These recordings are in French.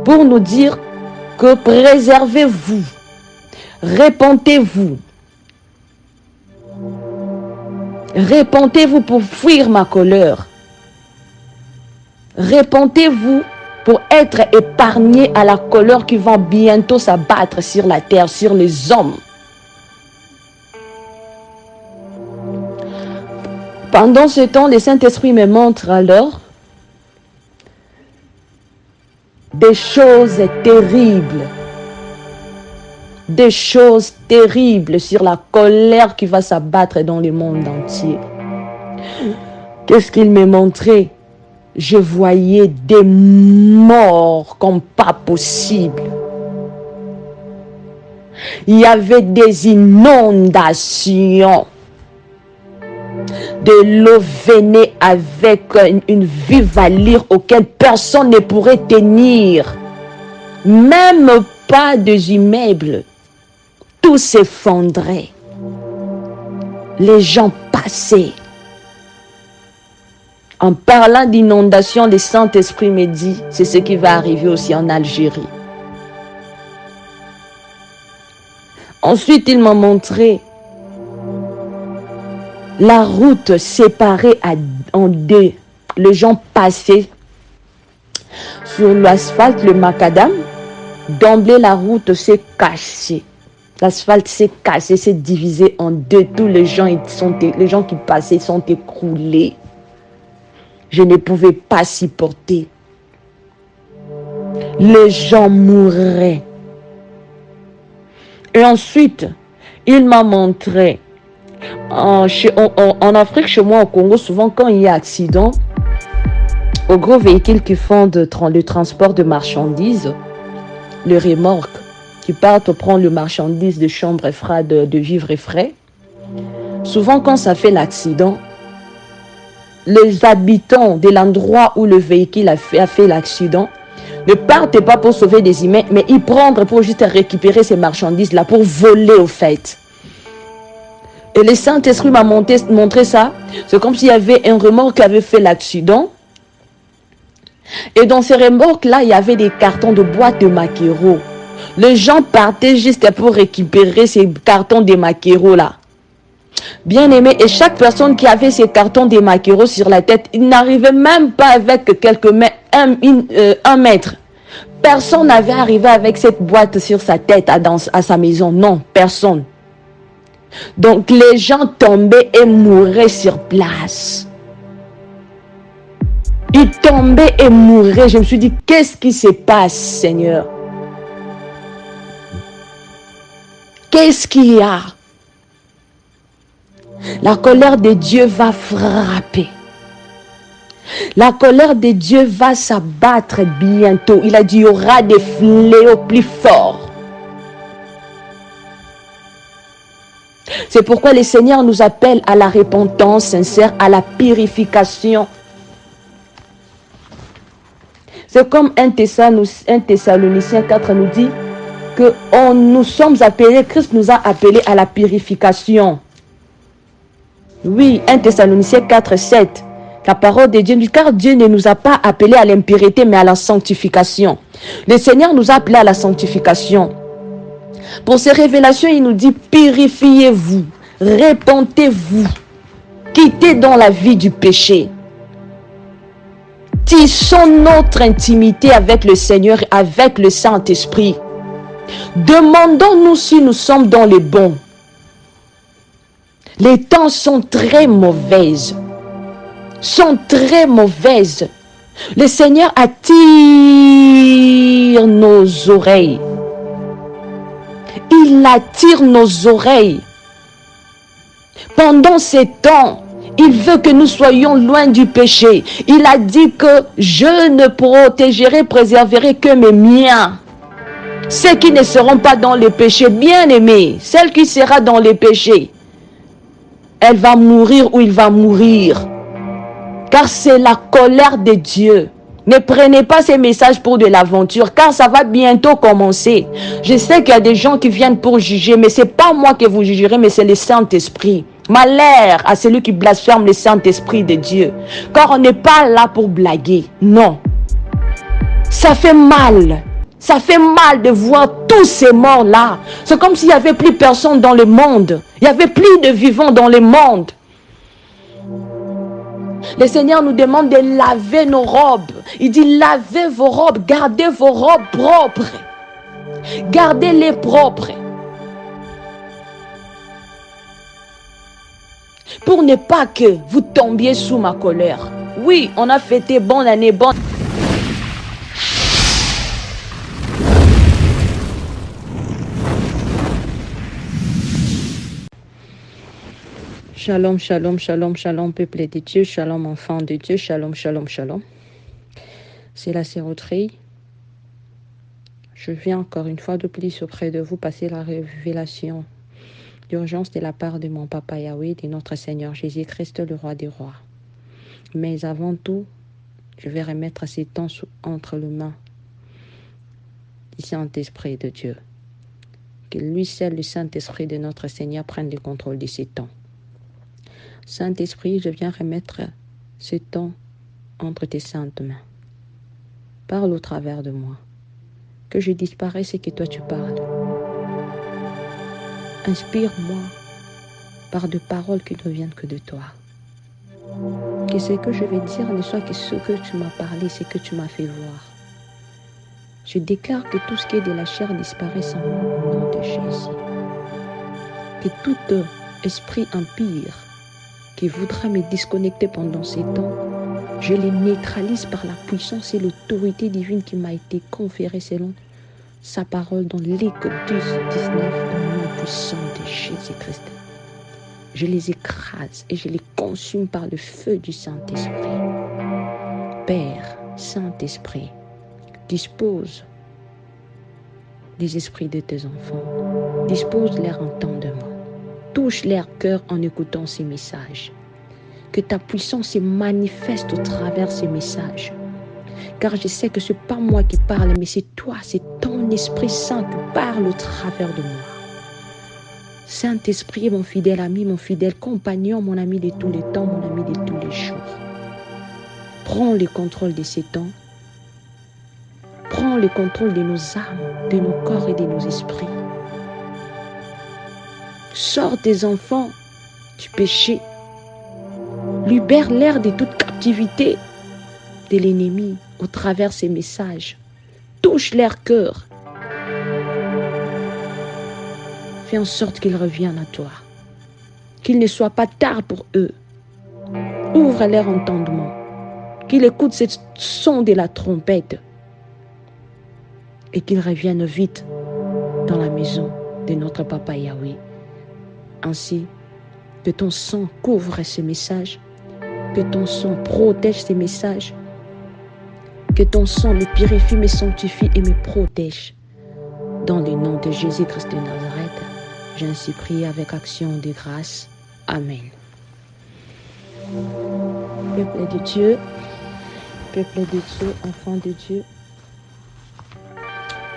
pour nous dire que préservez-vous, répentez-vous. Répentez-vous pour fuir ma colère. Répentez-vous pour être épargné à la colère qui va bientôt s'abattre sur la terre, sur les hommes. Pendant ce temps, le Saint-Esprit me montre alors des choses terribles. Des choses terribles sur la colère qui va s'abattre dans le monde entier. Qu'est-ce qu'il me montrait? Je voyais des morts comme pas possible. Il y avait des inondations. De l'eau venait avec une vive allure auquel personne ne pourrait tenir. Même pas des immeubles. Tout s'effondrait. Les gens passaient. En parlant d'inondation, le Saint-Esprit me dit, c'est ce qui va arriver aussi en Algérie. Ensuite, il m'a montré la route séparée en deux. Les gens passaient sur l'asphalte, le macadam. D'emblée, la route s'est cassée. L'asphalte s'est cassé, s'est divisé en deux. Tous les gens qui passaient sont écroulés. Je ne pouvais pas supporter. Les gens mouraient. Et ensuite, il m'a montré, en Afrique, chez moi, au Congo, souvent quand il y a accident, aux gros véhicules qui font le transport de marchandises, le remorque, qui partent prendre le marchandise de chambre et frais, de vivres et frais. Souvent, quand ça fait l'accident, les habitants de l'endroit où le véhicule a fait l'accident ne partent pas pour sauver des humains, mais ils prennent pour juste récupérer ces marchandises-là, pour voler au fait. Et le Saint-Esprit m'a montré ça. C'est comme s'il y avait un remorque qui avait fait l'accident. Et dans ces remorques-là, il y avait des cartons de boîtes de maquereaux. Les gens partaient juste pour récupérer ces cartons de maquereaux-là. Bien aimé, et chaque personne qui avait ces cartons de maquereaux sur la tête, il n'arrivait même pas avec quelques mètres, un mètre. Personne n'avait arrivé avec cette boîte sur sa tête à sa maison. Non, personne. Donc les gens tombaient et mouraient sur place. Ils tombaient et mouraient. Je me suis dit, qu'est-ce qui se passe, Seigneur? Qu'est-ce qu'il y a? La colère de Dieu va frapper. La colère de Dieu va s'abattre bientôt. Il a dit, il y aura des fléaux plus forts. C'est pourquoi le Seigneur nous appelle à la repentance sincère, à la purification. C'est comme 1 Thessaloniciens 4 nous dit que nous sommes appelés, Christ nous a appelés à la purification. Oui, 1 Thessaloniciens 4, 7. La parole de Dieu dit, car Dieu ne nous a pas appelés à l'impureté, mais à la sanctification. Le Seigneur nous a appelés à la sanctification. Pour ces révélations, il nous dit, purifiez-vous, repentez-vous, quittez dans la vie du péché. Tissons notre intimité avec le Seigneur, avec le Saint-Esprit. Demandons-nous si nous sommes dans les bons. Les temps sont très mauvaises. Le Seigneur attire nos oreilles. Il attire nos oreilles. Pendant ces temps, il veut que nous soyons loin du péché. Il a dit que je ne protégerai, préserverai que mes miens. Ceux qui ne seront pas dans le péché, bien aimés, celle qui sera dans le péché, elle va mourir ou il va mourir. Car c'est la colère de Dieu. Ne prenez pas ces messages pour de l'aventure, car ça va bientôt commencer. Je sais qu'il y a des gens qui viennent pour juger, mais ce n'est pas moi que vous jugerez, mais c'est le Saint-Esprit. Malheur à celui qui blasphème le Saint-Esprit de Dieu. Car on n'est pas là pour blaguer. Non. Ça fait mal Ça fait mal de voir tous ces morts-là. C'est comme s'il n'y avait plus personne dans le monde. Il n'y avait plus de vivants dans le monde. Le Seigneur nous demande de laver nos robes. Il dit, lavez vos robes, gardez vos robes propres. Gardez-les propres. Pour ne pas que vous tombiez sous ma colère. Oui, on a fêté bonne année, bonne. Shalom, shalom, shalom, shalom, peuple de Dieu, shalom, enfant de Dieu, shalom, shalom, shalom. C'est la Séroterie. Je viens encore une fois de plus auprès de vous passer la révélation d'urgence de la part de mon Papa Yahweh, de notre Seigneur Jésus-Christ, le Roi des Rois. Mais avant tout, je vais remettre ces temps entre les mains du Saint-Esprit de Dieu. Que lui seul, le Saint-Esprit de notre Seigneur, prenne le contrôle de ces temps. Saint-Esprit, je viens remettre ce temps entre tes saintes mains. Parle au travers de moi. Que je disparaisse et que toi tu parles. Inspire-moi par de paroles qui ne viennent que de toi. Que ce que je vais dire ne soit que ce que tu m'as parlé, ce que tu m'as fait voir. Je déclare que tout ce qui est de la chair disparaisse en moi au nom de Jésus. Que tout esprit impur qui voudra me disconnecter pendant ces temps, je les neutralise par la puissance et l'autorité divine qui m'a été conférée selon sa parole dans l'Écoute 19 au nom puissant de Jésus-Christ. Je les écrase et je les consume par le feu du Saint-Esprit. Père, Saint-Esprit, dispose des esprits de tes enfants. Dispose leur entendement. Touche leur cœur en écoutant ces messages. Que ta puissance se manifeste au travers ces messages. Car je sais que ce n'est pas moi qui parle, mais c'est toi, c'est ton Esprit Saint qui parle au travers de moi. Saint-Esprit, mon fidèle ami, mon fidèle compagnon, mon ami de tous les temps, mon ami de tous les jours. Prends le contrôle de ces temps. Prends le contrôle de nos âmes, de nos corps et de nos esprits. Sors tes enfants du péché. Libère l'air de toute captivité de l'ennemi au travers ces messages. Touche leur cœur. Fais en sorte qu'ils reviennent à toi. Qu'il ne soit pas tard pour eux. Ouvre leur entendement. Qu'ils écoutent ce son de la trompette. Et qu'ils reviennent vite dans la maison de notre Papa Yahweh. Ainsi, que ton sang couvre ces messages, que ton sang protège ces messages, que ton sang me purifie, me sanctifie et me protège. Dans le nom de Jésus-Christ de Nazareth, j'ai ainsi prié avec action de grâce. Amen. Peuple de Dieu, enfant de Dieu,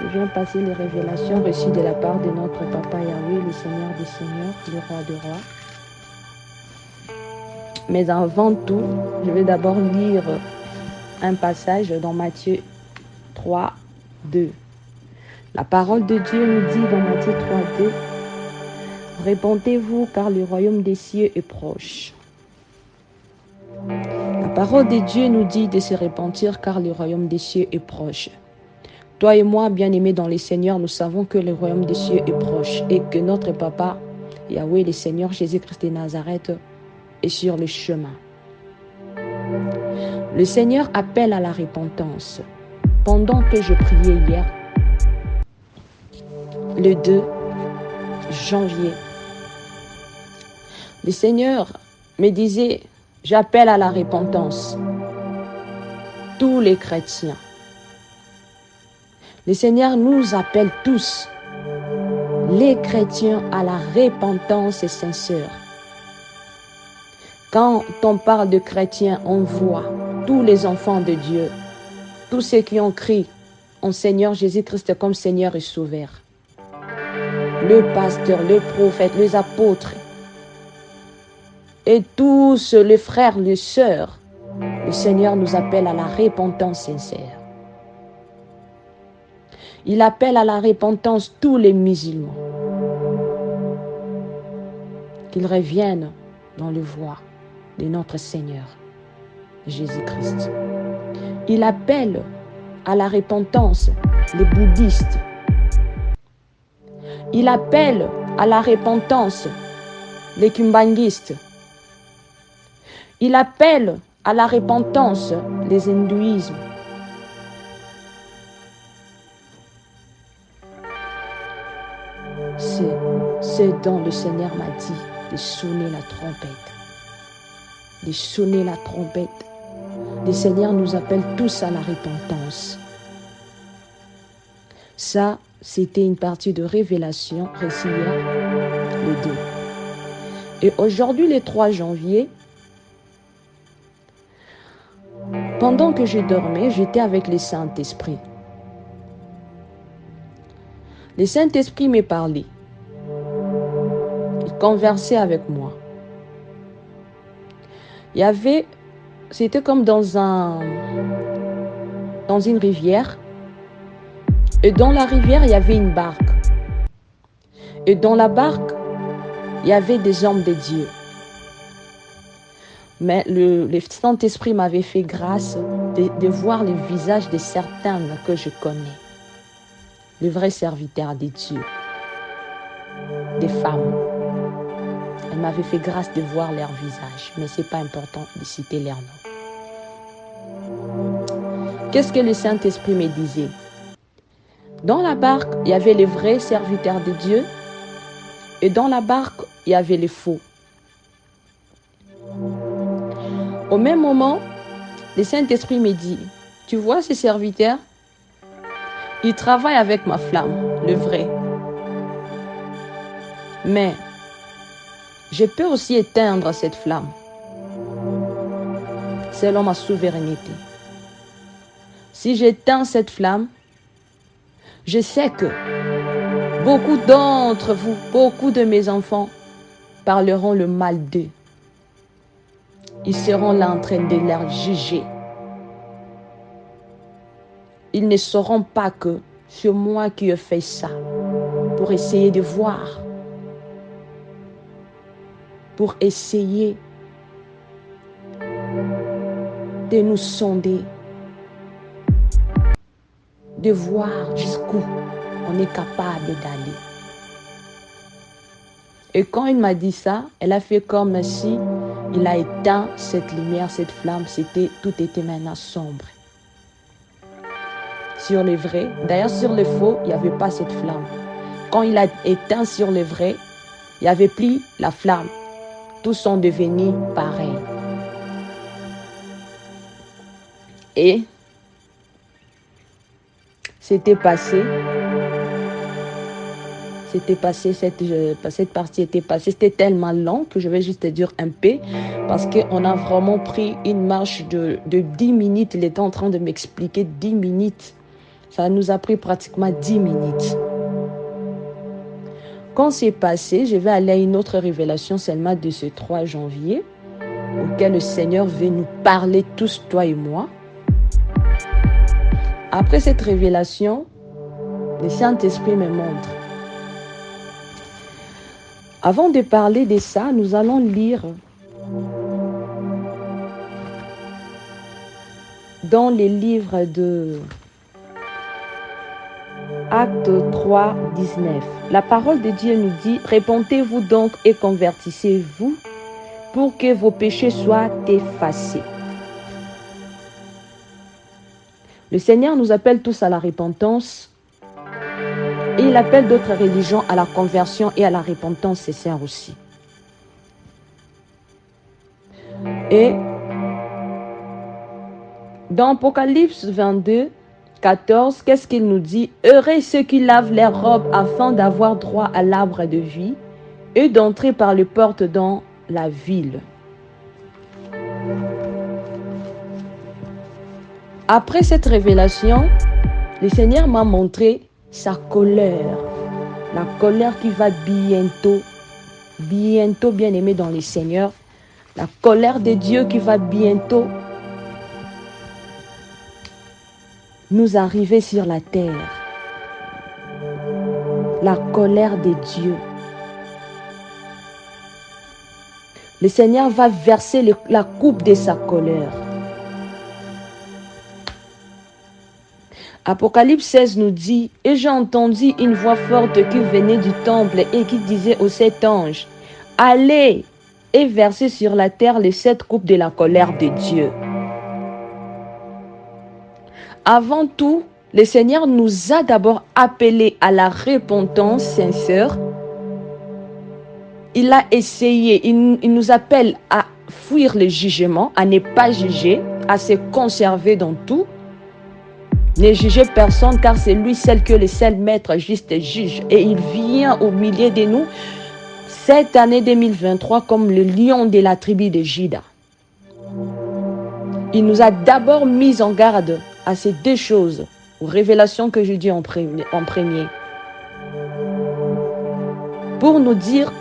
je viens passer les révélations reçues de la part de notre Papa Yahweh, le Seigneur des Seigneurs, le Roi des Rois. Mais avant tout, je vais d'abord lire un passage dans Matthieu 3, 2. La parole de Dieu nous dit dans Matthieu 3, 2, « Répondez-vous car le royaume des cieux est proche. » La parole de Dieu nous dit de se repentir car le royaume des cieux est proche. Toi et moi, bien-aimés dans les Seigneurs, nous savons que le royaume des cieux est proche et que notre Papa, Yahweh, le Seigneur Jésus-Christ de Nazareth, est sur le chemin. Le Seigneur appelle à la repentance. Pendant que je priais hier, le 2 janvier, le Seigneur me disait, j'appelle à la repentance tous les chrétiens. Le Seigneur nous appelle tous, les chrétiens, à la repentance sincère. Quand on parle de chrétiens, on voit tous les enfants de Dieu, tous ceux qui ont crié en Seigneur Jésus-Christ comme Seigneur et Sauveur. Le pasteur, le prophète, les apôtres et tous les frères, les sœurs, le Seigneur nous appelle à la repentance sincère. Il appelle à la repentance tous les musulmans. Qu'ils reviennent dans le voie de notre Seigneur Jésus-Christ. Il appelle à la repentance les bouddhistes. Il appelle à la repentance les kimbanguistes. Il appelle à la repentance les hindouismes. C'est dont le Seigneur m'a dit de sonner la trompette. De sonner la trompette. Le Seigneur nous appelle tous à la repentance. Ça, c'était une partie de révélation reçue hier, le 2. Et aujourd'hui, le 3 janvier, pendant que je dormais, j'étais avec le Saint-Esprit. Le Saint-Esprit m'est parlé. Il conversait avec moi. C'était comme dans une rivière. Et dans la rivière, il y avait une barque. Et dans la barque, il y avait des hommes de Dieu. Mais le Saint-Esprit m'avait fait grâce de voir le visage de certains que je connais. Les vrais serviteurs de Dieu. Des femmes. Elle m'avait fait grâce de voir leur visage. Mais ce n'est pas important de citer leur nom. Qu'est-ce que le Saint-Esprit me disait? Dans la barque, il y avait les vrais serviteurs de Dieu. Et dans la barque, il y avait les faux. Au même moment, le Saint-Esprit me dit, tu vois ces serviteurs? Ils travaillent avec ma flamme, le vrai. Mais je peux aussi éteindre cette flamme, selon ma souveraineté. Si j'éteins cette flamme, je sais que beaucoup d'entre vous, beaucoup de mes enfants parleront le mal d'eux. Ils seront là en train de leur juger. Ils ne sauront pas que c'est moi qui ai fait ça pour essayer de voir, pour essayer de nous sonder, de voir jusqu'où on est capable d'aller. Et quand il m'a dit ça, elle a fait comme si il a éteint cette lumière, cette flamme, tout était maintenant sombre. Sur les vrais, d'ailleurs sur les faux, il n'y avait pas cette flamme. Quand il a éteint sur les vrais, il n'y avait plus la flamme. Tous sont devenus pareils. Et cette partie était passée. C'était tellement long que je vais juste te dire un peu, parce qu'on a vraiment pris une marche de 10 minutes. Il était en train de m'expliquer 10 minutes. Ça nous a pris pratiquement 10 minutes. Quand c'est passé, je vais aller à une autre révélation seulement de ce 3 janvier, auquel le Seigneur veut nous parler tous, toi et moi. Après cette révélation, le Saint-Esprit me montre. Avant de parler de ça, nous allons lire dans les livres de Acte 3, 19. La parole de Dieu nous dit, « Répentez-vous donc et convertissez-vous pour que vos péchés soient effacés. » Le Seigneur nous appelle tous à la repentance et il appelle d'autres religions à la conversion et à la repentance sincère aussi. Et dans Apocalypse 22, 14, qu'est-ce qu'il nous dit? « Heureux ceux qui lavent leurs robes afin d'avoir droit à l'arbre de vie et d'entrer par les portes dans la ville. » Après cette révélation, le Seigneur m'a montré sa colère. La colère qui va bientôt, bien aimé dans le Seigneur. La colère de Dieu qui va bientôt nous arriver sur la terre. la colère de Dieu. Le Seigneur va verser la coupe de sa colère. Apocalypse 16 nous dit, « Et j'ai entendu une voix forte qui venait du temple et qui disait aux 7 anges, « Allez et versez sur la terre les 7 coupes de la colère de Dieu. » Avant tout, le Seigneur nous a d'abord appelés à la repentance sincère. Il a essayé, il nous appelle à fuir le jugement, à ne pas juger, à se conserver dans tout. Ne jugez personne car c'est lui seul que le seul maître juste juge. Et il vient au milieu de nous cette année 2023 comme le lion de la tribu de Juda. Il nous a d'abord mis en garde à ces 2 choses, aux révélations que je dis en premier. Pour nous dire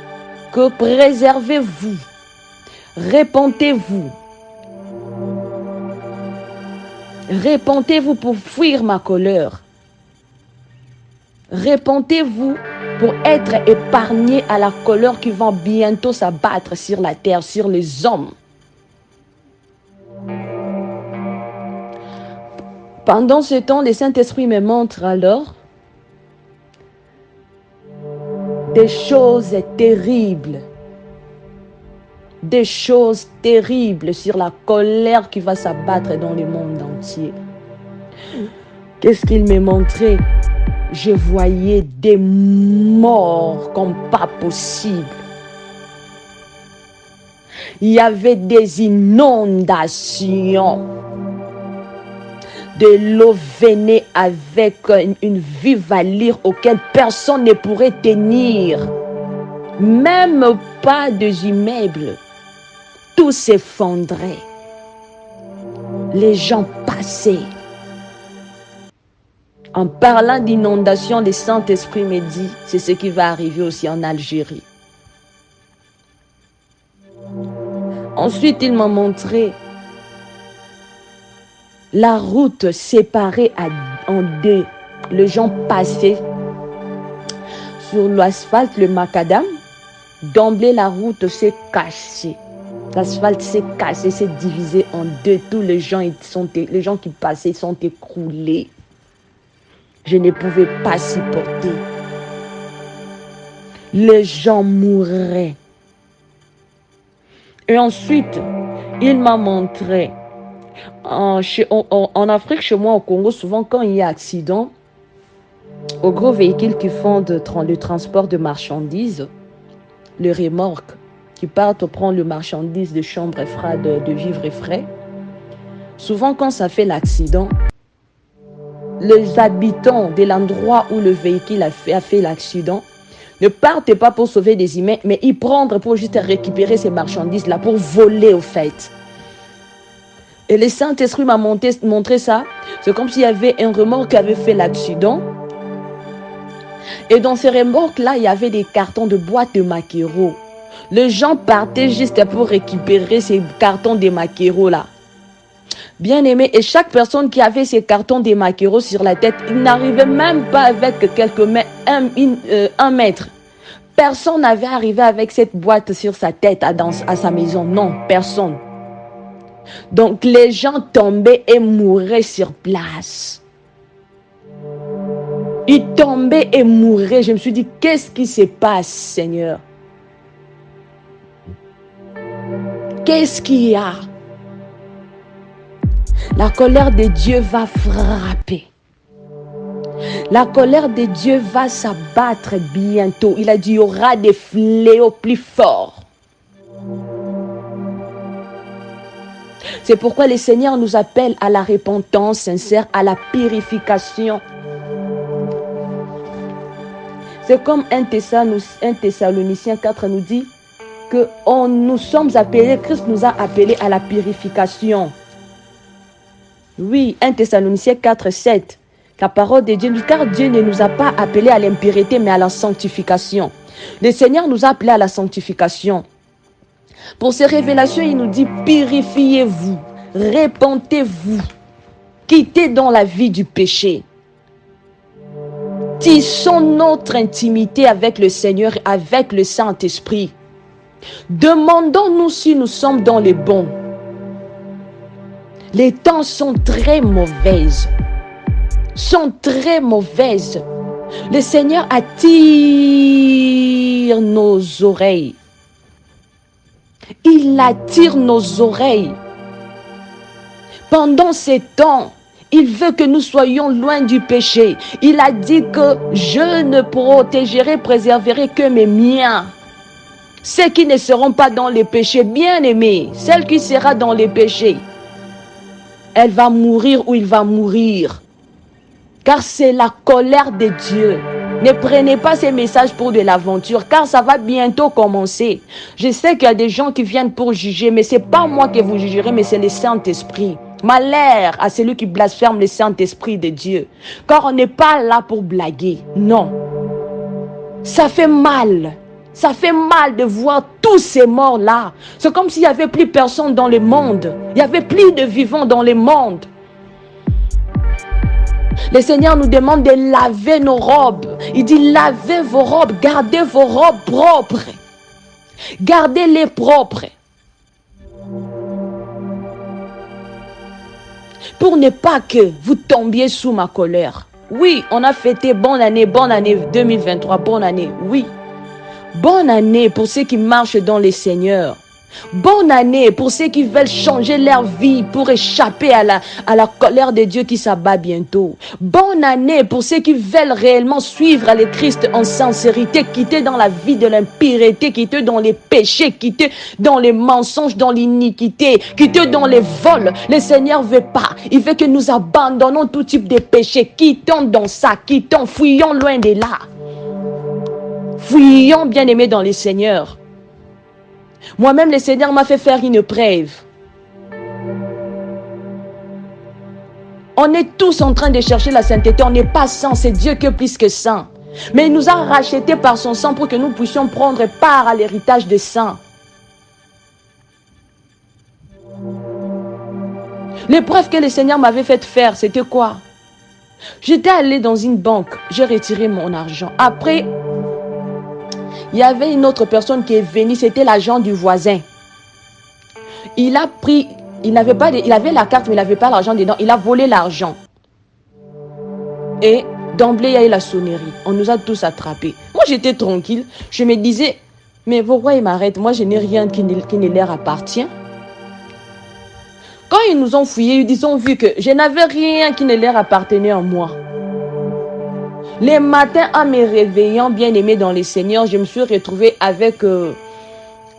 que préservez-vous, répentez-vous. Répentez-vous pour fuir ma colère. Répentez-vous pour être épargné à la colère qui va bientôt s'abattre sur la terre, sur les hommes. Pendant ce temps, le Saint-Esprit me montre alors des choses terribles. Des choses terribles sur la colère qui va s'abattre dans le monde entier. Qu'est-ce qu'il me montrait? Je voyais des morts comme pas possible. Il y avait des inondations. De l'eau venait avec une vive allure auquel personne ne pourrait tenir. Même pas des immeubles. Tout s'effondrait. Les gens passaient. En parlant d'inondation, le Saint-Esprit me dit, c'est ce qui va arriver aussi en Algérie. Ensuite, il m'a montré la route séparée en 2. Les gens passaient sur l'asphalte, le macadam. D'emblée, la route s'est cassée. L'asphalte s'est cassé, s'est divisé en 2. Tous les gens qui passaient sont écroulés. Je ne pouvais pas supporter. Les gens mourraient. Et ensuite, il m'a montré, en Afrique, chez moi au Congo, souvent quand il y a accident, aux gros véhicules qui font le transport de marchandises, les remorques, qui partent prendre le marchandise de chambre froide, de vivres frais. Souvent, quand ça fait l'accident, les habitants de l'endroit où le véhicule a fait l'accident ne partent pas pour sauver des humains, mais ils prennent pour juste récupérer ces marchandises-là, pour voler au fait. Et le Saint-Esprit m'a montré ça. C'est comme s'il y avait un remorque qui avait fait l'accident. Et dans ces remorques-là, il y avait des cartons de boîtes de maquereaux. Les gens partaient juste pour récupérer ces cartons de maquereaux-là. Bien aimé, et chaque personne qui avait ces cartons de maquereaux sur la tête, il n'arrivait même pas avec quelques mètres, un mètre. Personne n'avait arrivé avec cette boîte sur sa tête à sa maison. Non, personne. Donc les gens tombaient et mouraient sur place. Ils tombaient et mouraient. Je me suis dit, qu'est-ce qui se passe, Seigneur? Qu'est-ce qu'il y a? La colère de Dieu va frapper. La colère de Dieu va s'abattre bientôt. Il a dit, il y aura des fléaux plus forts. C'est pourquoi le Seigneur nous appelle à la repentance sincère, à la purification. C'est comme 1 Thessaloniciens 4 nous dit que nous sommes appelés, Christ nous a appelés à la purification. Oui, 1 Thessaloniciens 4, 7. La parole de Dieu, car Dieu ne nous a pas appelés à l'impureté, mais à la sanctification. Le Seigneur nous a appelés à la sanctification. Pour ces révélations, il nous dit, purifiez-vous, repentez-vous, quittez dans la vie du péché. Tissons notre intimité avec le Seigneur, avec le Saint-Esprit. Demandons-nous si nous sommes dans les bons. Les temps sont très mauvaises. Sont très mauvaises. Le Seigneur attire nos oreilles. Il attire nos oreilles. Pendant ces temps, il veut que nous soyons loin du péché. Il a dit que je ne protégerai, préserverai que mes miens. Ceux qui ne seront pas dans les péchés, bien aimés, celle qui sera dans les péchés, elle va mourir ou il va mourir. Car c'est la colère de Dieu. Ne prenez pas ces messages pour de l'aventure, car ça va bientôt commencer. Je sais qu'il y a des gens qui viennent pour juger, mais ce n'est pas moi que vous jugerez, mais c'est le Saint-Esprit. Malheur à celui qui blasphème le Saint-Esprit de Dieu. Car on n'est pas là pour blaguer, non. Ça fait mal. Ça fait mal de voir tous ces morts-là. C'est comme s'il n'y avait plus personne dans le monde. Il n'y avait plus de vivants dans le monde. Le Seigneur nous demande de laver nos robes. Il dit, lavez vos robes, gardez vos robes propres. Gardez-les propres. Pour ne pas que vous tombiez sous ma colère. Oui, on a fêté bonne année 2023, bonne année, oui. Bonne année pour ceux qui marchent dans les Seigneurs. Bonne année pour ceux qui veulent changer leur vie pour échapper à la colère de Dieu qui s'abat bientôt. Bonne année pour ceux qui veulent réellement suivre le Christ en sincérité, quitter dans la vie de l'impureté, quitter dans les péchés, quitter dans les mensonges, dans l'iniquité, quitter dans les vols. Le Seigneur veut pas. Il veut que nous abandonnons tout type de péché. Quittons dans ça, quittons, fuyons loin de là. Fuyons, bien-aimés dans les Seigneurs. Moi-même, le Seigneur m'a fait faire une preuve. On est tous en train de chercher la sainteté. On n'est pas saint, c'est Dieu qui est plus que saint. Mais il nous a rachetés par son sang pour que nous puissions prendre part à l'héritage des saints. L'épreuve que le Seigneur m'avait fait faire, c'était quoi? J'étais allé dans une banque, j'ai retiré mon argent. Après, il y avait une autre personne qui est venue, c'était l'agent du voisin. Il a pris, il avait la carte, mais il n'avait pas l'argent dedans. Il a volé l'argent. Et d'emblée, il y a eu la sonnerie. On nous a tous attrapés. Moi, j'étais tranquille. Je me disais, mais pourquoi il m'arrête? Moi, je n'ai rien qui ne leur appartient. Quand ils nous ont fouillés, ils ont vu que je n'avais rien qui ne leur appartenait en moi. Les matins, en me réveillant, bien aimé dans les Seigneurs, je me suis retrouvée avec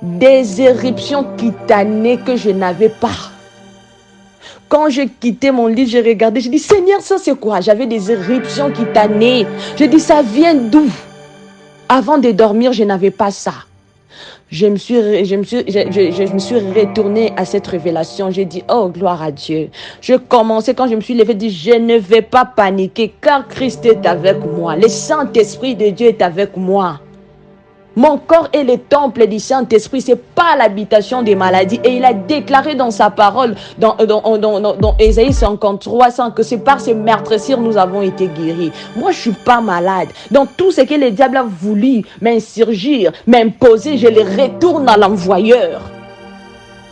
des éruptions cutanées que je n'avais pas. Quand j'ai quitté mon lit, j'ai regardé, j'ai dit, Seigneur, ça c'est quoi? J'avais des éruptions cutanées. J'ai dit, ça vient d'où? Avant de dormir, je n'avais pas ça. Je me suis retournée à cette révélation. J'ai dit, oh, gloire à Dieu. Je commençais, quand je me suis levée, dit, je ne vais pas paniquer, car Christ est avec moi. Le Saint-Esprit de Dieu est avec moi. Mon corps est le temple du Saint-Esprit, ce n'est pas l'habitation des maladies. Et il a déclaré dans sa parole, dans Ésaïe 53, que c'est par ces meurtrissures nous avons été guéris. Moi, je ne suis pas malade. Donc, tout ce que le diable a voulu m'insurgir, m'imposer, je le retourne à l'envoyeur.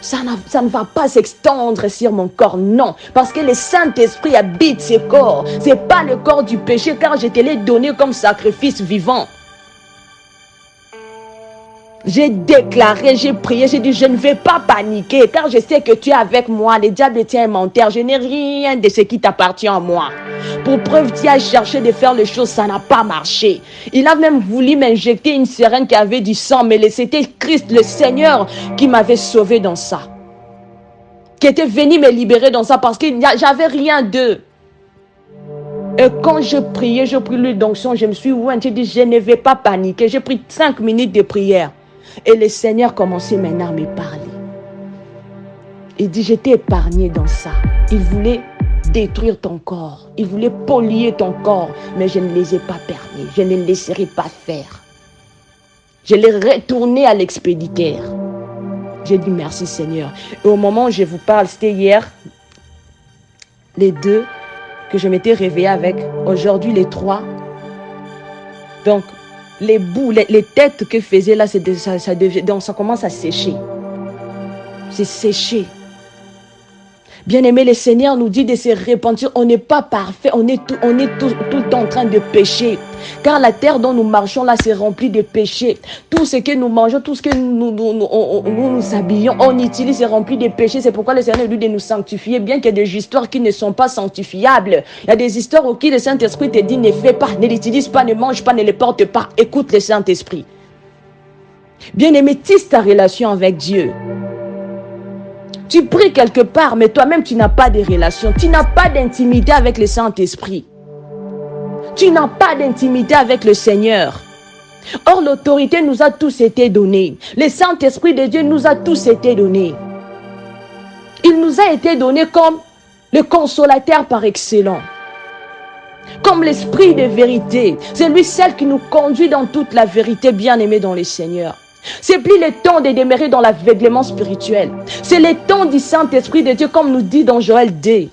Ça ne va pas s'extendre sur mon corps, non. Parce que le Saint-Esprit habite ce corps. Ce n'est pas le corps du péché, car je te l'ai donné comme sacrifice vivant. J'ai déclaré, j'ai prié, j'ai dit, je ne vais pas paniquer, car je sais que tu es avec moi. Le diable tient un menteur, je n'ai rien de ce qui t'appartient à moi. Pour preuve, tu as cherché de faire les choses, ça n'a pas marché. Il a même voulu m'injecter une seringue qui avait du sang, mais c'était Christ, le Seigneur, qui m'avait sauvé dans ça. Qui était venu me libérer dans ça, parce que j'avais rien d'eux. Et quand je priais, j'ai pris l'huile d'onction, je me suis ouvert, j'ai dit, je ne vais pas paniquer. J'ai pris 5 minutes de prière. Et le Seigneur commençait maintenant à me parler. Il dit, je t'ai épargné dans ça. Il voulait détruire ton corps. Il voulait polluer ton corps. Mais je ne les ai pas permis. Je ne les laisserai pas faire. Je l'ai retourné à l'expéditeur. J'ai dit, merci Seigneur. Et au moment où je vous parle, c'était hier, les 2 que je m'étais réveillée avec. Aujourd'hui, les 3. Donc, les bouts, les têtes que faisait là, donc ça commence à sécher. C'est séché. Bien-aimé, le Seigneur nous dit de se repentir. On n'est pas parfait, on est tout le temps en train de pécher. Car la terre dont nous marchons là, c'est rempli de péchés. Tout ce que nous mangeons, tout ce que nous habillons, on utilise, c'est rempli de péchés. C'est pourquoi le Seigneur nous dit de nous sanctifier, bien qu'il y ait des histoires qui ne sont pas sanctifiables. Il y a des histoires auxquelles le Saint-Esprit te dit ne fais pas, ne l'utilise pas, ne mange pas, ne les porte pas. Écoute le Saint-Esprit. Bien-aimé, tisse ta relation avec Dieu. Tu pries quelque part, mais toi-même, tu n'as pas de relation. Tu n'as pas d'intimité avec le Saint-Esprit. Tu n'as pas d'intimité avec le Seigneur. Or, l'autorité nous a tous été donnée. Le Saint-Esprit de Dieu nous a tous été donné. Il nous a été donné comme le consolateur par excellence. Comme l'esprit de vérité. C'est lui seul qui nous conduit dans toute la vérité, bien-aimé dans le Seigneur. C'est plus le temps de demeurer dans l'aveuglement spirituel. C'est le temps du Saint-Esprit de Dieu, comme nous dit dans Joël 2.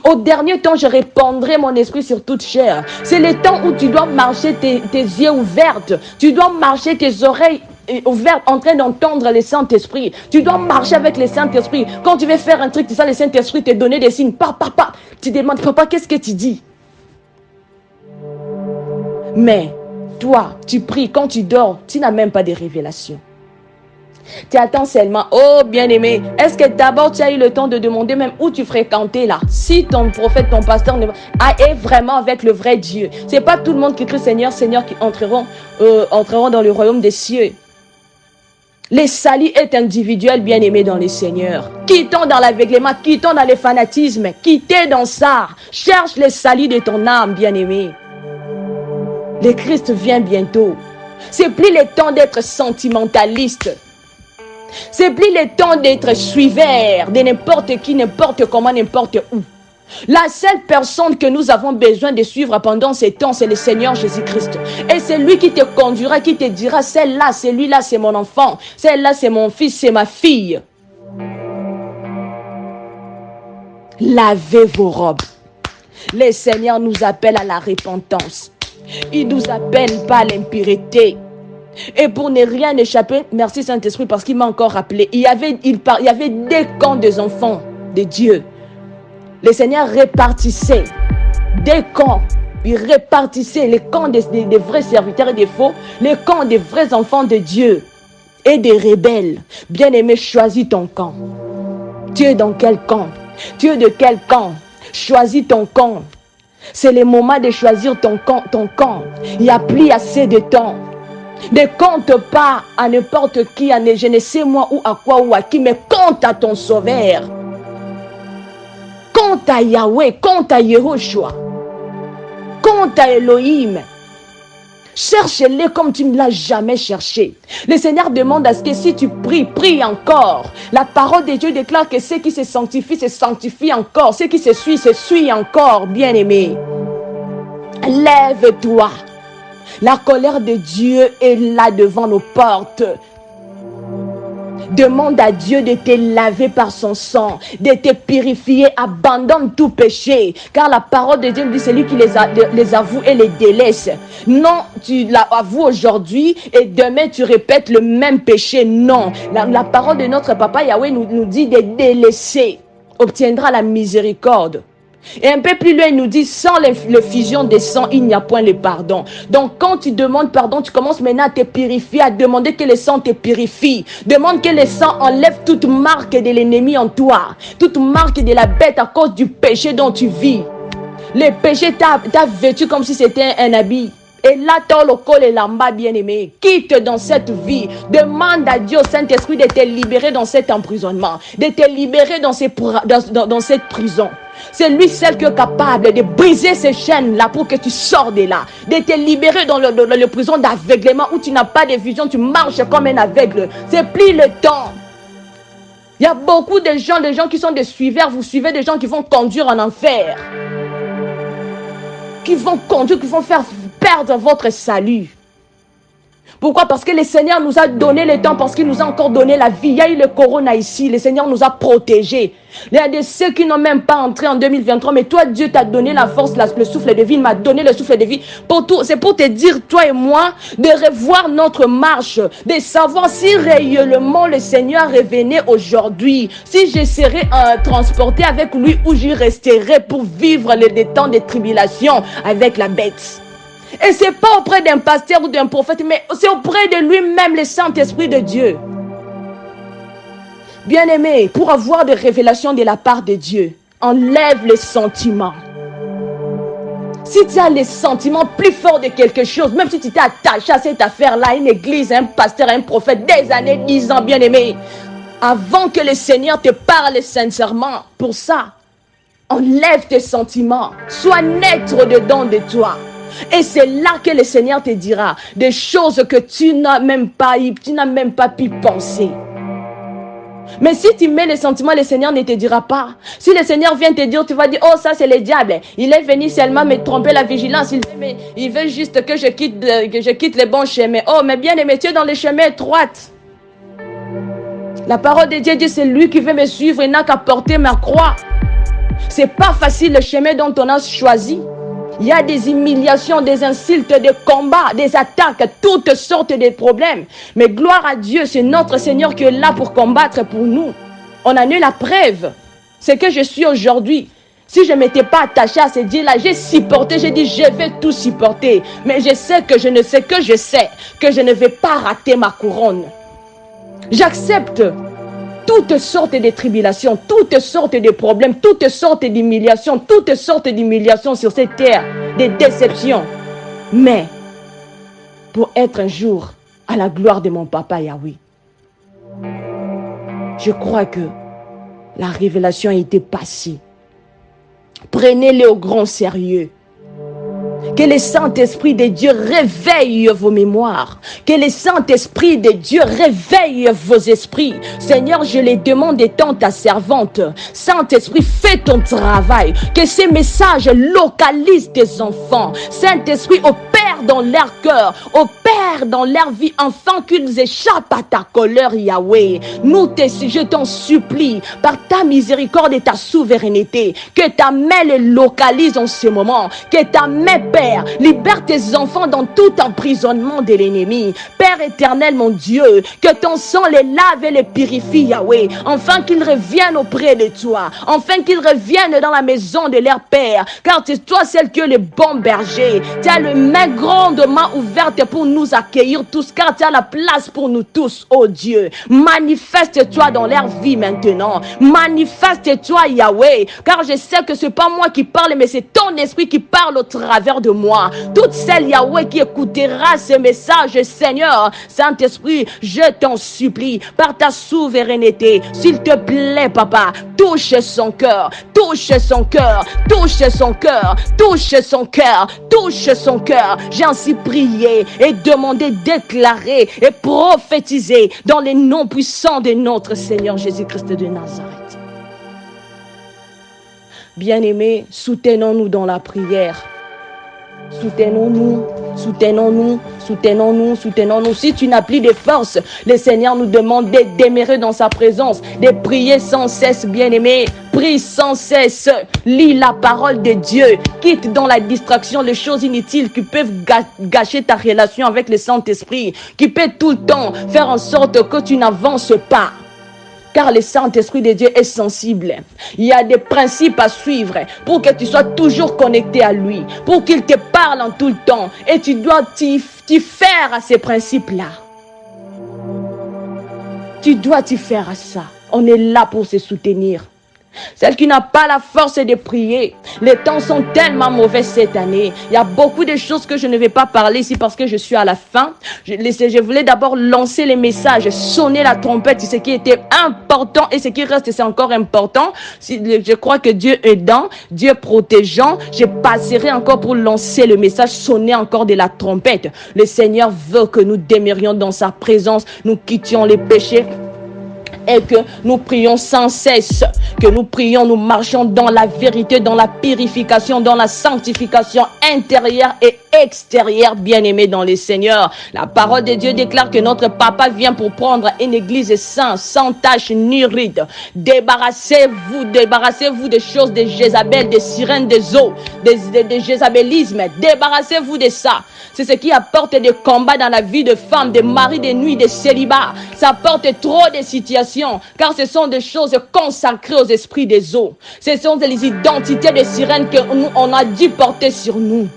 Au dernier temps, je répandrai mon esprit sur toute chair. C'est le temps où tu dois marcher tes yeux ouverts. Tu dois marcher tes oreilles ouvertes en train d'entendre le Saint-Esprit. Tu dois marcher avec le Saint-Esprit. Quand tu veux faire un truc, c'est ça, le Saint-Esprit te donne des signes. Papa, tu demandes, papa, qu'est-ce que tu dis? Mais toi, tu pries, quand tu dors, tu n'as même pas de révélation. Tu attends seulement, oh bien-aimé, est-ce que d'abord tu as eu le temps de demander même où tu fréquentais là? Si ton prophète, ton pasteur est vraiment avec le vrai Dieu. C'est pas tout le monde qui crie Seigneur, Seigneur qui entreront dans le royaume des cieux. Le salut est individuel, bien-aimé dans le Seigneur. Quittons dans l'aveuglement, quittons dans le fanatisme, quittez dans ça. Cherche le salut de ton âme, bien-aimé. Le Christ vient bientôt. C'est plus le temps d'être sentimentaliste. C'est plus le temps d'être suiveur de n'importe qui, n'importe comment, n'importe où. La seule personne que nous avons besoin de suivre pendant ces temps, c'est le Seigneur Jésus-Christ. Et c'est lui qui te conduira, qui te dira, celle-là, celui-là, c'est mon enfant. Celle-là, c'est mon fils, c'est ma fille. Lavez vos robes. Le Seigneur nous appelle à la repentance. Il ne nous appelle pas à l'impureté. Et pour ne rien échapper, merci Saint-Esprit parce qu'il m'a encore rappelé, il y avait des camps des enfants de Dieu. Le Seigneur répartissait des camps. Il répartissait les camps des vrais serviteurs et des faux, les camps des vrais enfants de Dieu et des rebelles. Bien-aimé, choisis ton camp. Tu es dans quel camp? Tu es de quel camp? Choisis ton camp. C'est le moment de choisir ton camp. Il n'y a plus assez de temps. Ne compte pas à n'importe qui, à je ne sais moi ou à quoi ou à qui, mais compte à ton sauveur. Compte à Yahweh, compte à Yehoshua. Compte à Elohim. Cherche-les comme tu ne l'as jamais cherché. Le Seigneur demande à ce que si tu pries, prie encore. La parole de Dieu déclare que ceux qui se sanctifient encore. Ceux qui se suivent encore, bien-aimés. Lève-toi. La colère de Dieu est là devant nos portes. Demande à Dieu de te laver par son sang, de te purifier, abandonne tout péché. Car la parole de Dieu dit, c'est lui qui les avoue et les délaisse. Non, tu l'avoues aujourd'hui et demain tu répètes le même péché. Non, la parole de notre papa Yahweh nous dit de délaisser, obtiendra la miséricorde. Et un peu plus loin, il nous dit, sans l'effusion des sangs, il n'y a point le pardon. Donc, quand tu demandes pardon, tu commences maintenant à te purifier, à demander que le sang te purifie. Demande que le sang enlève toute marque de l'ennemi en toi, toute marque de la bête à cause du péché dont tu vis. Le péché t'a vêtu comme si c'était un habit. Et là, ton local et lamba, bien-aimé, quitte dans cette vie. Demande à Dieu, Saint-Esprit, de te libérer dans cet emprisonnement, de te libérer dans cette prison. C'est lui seul qui est capable de briser ces chaînes-là pour que tu sors de là. De te libérer dans le prison d'aveuglement où tu n'as pas de vision, tu marches comme un aveugle. C'est plus le temps. Il y a beaucoup de gens qui sont des suiveurs. Vous suivez des gens qui vont conduire en enfer. Qui vont faire perdre votre salut. Pourquoi? Parce que le Seigneur nous a donné le temps, parce qu'il nous a encore donné la vie. Il y a eu le corona ici, le Seigneur nous a protégés. Il y a de ceux qui n'ont même pas entré en 2023, mais toi, Dieu t'a donné la force, le souffle de vie. Il m'a donné le souffle de vie. C'est pour te dire, toi et moi, de revoir notre marche, de savoir si réellement le Seigneur revenait aujourd'hui, si je serais transporté avec lui ou j'y resterai pour vivre les temps de tribulation avec la bête. Et ce n'est pas auprès d'un pasteur ou d'un prophète, mais c'est auprès de lui-même, le Saint-Esprit de Dieu. Bien-aimé, pour avoir des révélations de la part de Dieu, enlève les sentiments. Si tu as les sentiments plus forts de quelque chose, même si tu t'es attaché à cette affaire-là, une église, un pasteur, un prophète, des années, 10 ans, bien-aimé, avant que le Seigneur te parle sincèrement, pour ça, enlève tes sentiments. Sois naître dedans de toi. Et c'est là que le Seigneur te dira des choses que tu n'as même pas pu penser. Mais si tu mets les sentiments, le Seigneur ne te dira pas. Si le Seigneur vient te dire, tu vas dire, oh ça c'est le diable. Il est venu seulement me tromper la vigilance. Il veut juste que je quitte le bon chemin. Oh mais bien aimé, tu es dans le chemin étroit. La parole de Dieu dit, c'est lui qui veut me suivre, il n'a qu'à porter ma croix. C'est pas facile le chemin dont on a choisi. Il y a des humiliations, des insultes, des combats, des attaques, toutes sortes de problèmes. Mais gloire à Dieu, c'est notre Seigneur qui est là pour combattre pour nous. On en est la preuve. C'est que je suis aujourd'hui. Si je ne m'étais pas attaché à ce Dieu-là, j'ai supporté, j'ai dit je vais tout supporter. Mais je sais que je ne sais que je sais que je ne vais pas rater ma couronne. J'accepte toutes sortes de tribulations, toutes sortes de problèmes, toutes sortes d'humiliations, sur cette terre, des déceptions. Mais pour être un jour à la gloire de mon papa Yahweh, je crois que la révélation a été passée. Prenez-les au grand sérieux. Que le Saint-Esprit de Dieu réveille vos mémoires. Que le Saint-Esprit de Dieu réveille vos esprits. Seigneur, je les demande étant ta servante. Saint-Esprit, fais ton travail. Que ces messages localisent tes enfants. Saint-Esprit, opère dans leur cœur, opère dans leur vie, afin qu'ils échappent à ta colère, Yahweh. Je t'en supplie, par ta miséricorde et ta souveraineté, que ta main les localise en ce moment. Que ta main, Père, libère tes enfants dans tout emprisonnement de l'ennemi. Père éternel, mon Dieu, que ton sang les lave et les purifie, Yahweh, afin qu'ils reviennent auprès de toi, afin qu'ils reviennent dans la maison de leur Père, car c'est toi celle qui est le bon berger. Tu as le main grandement ouverte pour nous accueillir tous, car tu as la place pour nous tous, oh Dieu. Manifeste-toi dans leur vie maintenant. Manifeste-toi, Yahweh, car je sais que c'est pas moi qui parle, mais c'est ton esprit qui parle au travers de moi. Toute celle, Yahweh, qui écoutera ce message, Seigneur, Saint-Esprit, je t'en supplie, par ta souveraineté, s'il te plaît, Papa, touche son cœur, touche son cœur, touche son cœur, touche son cœur, touche son cœur. J'ai ainsi prié et demandé, déclaré et prophétisé dans les noms puissants de notre Seigneur Jésus-Christ de Nazareth. Bien-aimés, soutenons-nous dans la prière. Soutenons-nous, soutenons-nous, soutenons-nous, soutenons-nous. Si tu n'as plus de force, le Seigneur nous demande de demeurer dans sa présence, de prier sans cesse, bien-aimé. Prie sans cesse, lis la parole de Dieu, quitte dans la distraction les choses inutiles qui peuvent gâcher ta relation avec le Saint-Esprit, qui peut tout le temps faire en sorte que tu n'avances pas. Car le Saint-Esprit de Dieu est sensible. Il y a des principes à suivre pour que tu sois toujours connecté à lui, pour qu'il te parle en tout le temps. Et tu dois t'y faire à ces principes-là. Tu dois t'y faire à ça. On est là pour se soutenir. Celle qui n'a pas la force de prier. Les temps sont tellement mauvais cette année. Il y a beaucoup de choses que je ne vais pas parler ici parce que je suis à la fin. Je voulais d'abord lancer les messages, sonner la trompette, ce qui était important et ce qui reste, c'est encore important. Je crois que Dieu est aidant, Dieu protégeant. Je passerai encore pour lancer le message, sonner encore de la trompette. Le Seigneur veut que nous demeurions dans sa présence, nous quittions les péchés est que nous prions sans cesse, que nous prions, nous marchons dans la vérité, dans la purification, dans la sanctification intérieure et extérieure, bien-aimés dans les Seigneurs. La parole de Dieu déclare que notre Papa vient pour prendre une église sainte, sans tache ni ride. Débarrassez-vous des choses de Jézabel, des sirènes des eaux, des jézabélismes. Débarrassez-vous de ça. C'est ce qui apporte des combats dans la vie de femmes, de maris, de nuits, de célibats. Ça apporte trop de situations, car ce sont des choses consacrées aux esprits des eaux. Ce sont les identités de sirènes qu'on a dû porter sur nous.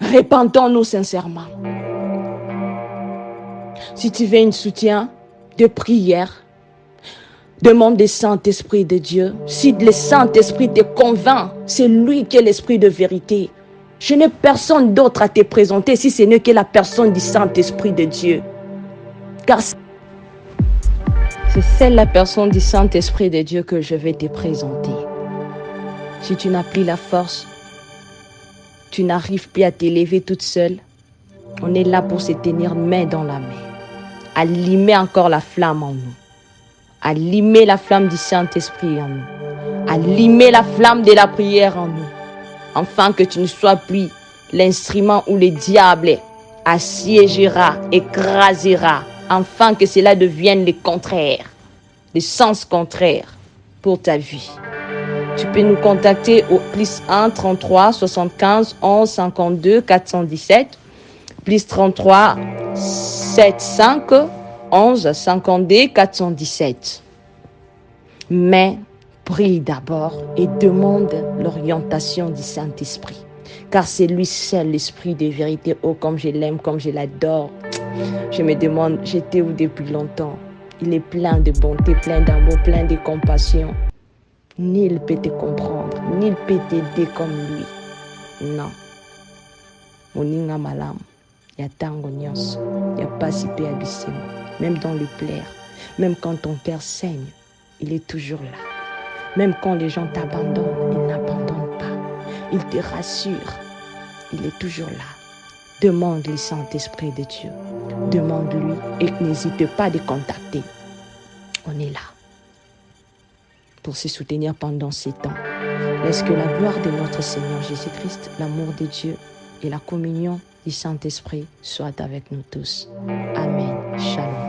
Répentons-nous sincèrement. Si tu veux un soutien de prière, demande le Saint-Esprit de Dieu. Si le Saint-Esprit te convainc, c'est lui qui est l'Esprit de vérité. Je n'ai personne d'autre à te présenter si ce n'est que la personne du Saint-Esprit de Dieu. Car c'est celle la personne du Saint-Esprit de Dieu que je vais te présenter. Si tu n'as plus la force, tu n'arrives plus à t'élever toute seule, on est là pour se tenir main dans la main. Allumer encore la flamme en nous. Allumer la flamme du Saint-Esprit en nous. Allumer la flamme de la prière en nous. Afin que tu ne sois plus l'instrument où le diable assiégera, écrasera. Afin que cela devienne le contraire, le sens contraire pour ta vie. Tu peux nous contacter au plus 1 33 75 11 52 417, plus 33 75 11 52 417. Mais prie d'abord et demande l'orientation du Saint-Esprit. Car c'est lui seul l'Esprit de vérité. Oh, comme je l'aime, comme je l'adore. Je me demande, j'étais où depuis longtemps? Il est plein de bonté, plein d'amour, plein de compassion. Nul peut te comprendre, nul peut t'aider comme lui. Non. Moninga malam, ya tango nyonso, ya pasi pe abissimo. Même dans le plaire, même quand ton cœur saigne, il est toujours là. Même quand les gens t'abandonnent, il n'abandonne pas. Il te rassure, il est toujours là. Demande le Saint-Esprit de Dieu. Demande-lui et n'hésite pas de contacter. On est là pour se soutenir pendant ces temps. Laisse que la gloire de notre Seigneur Jésus-Christ, l'amour de Dieu et la communion du Saint-Esprit soient avec nous tous. Amen. Shalom.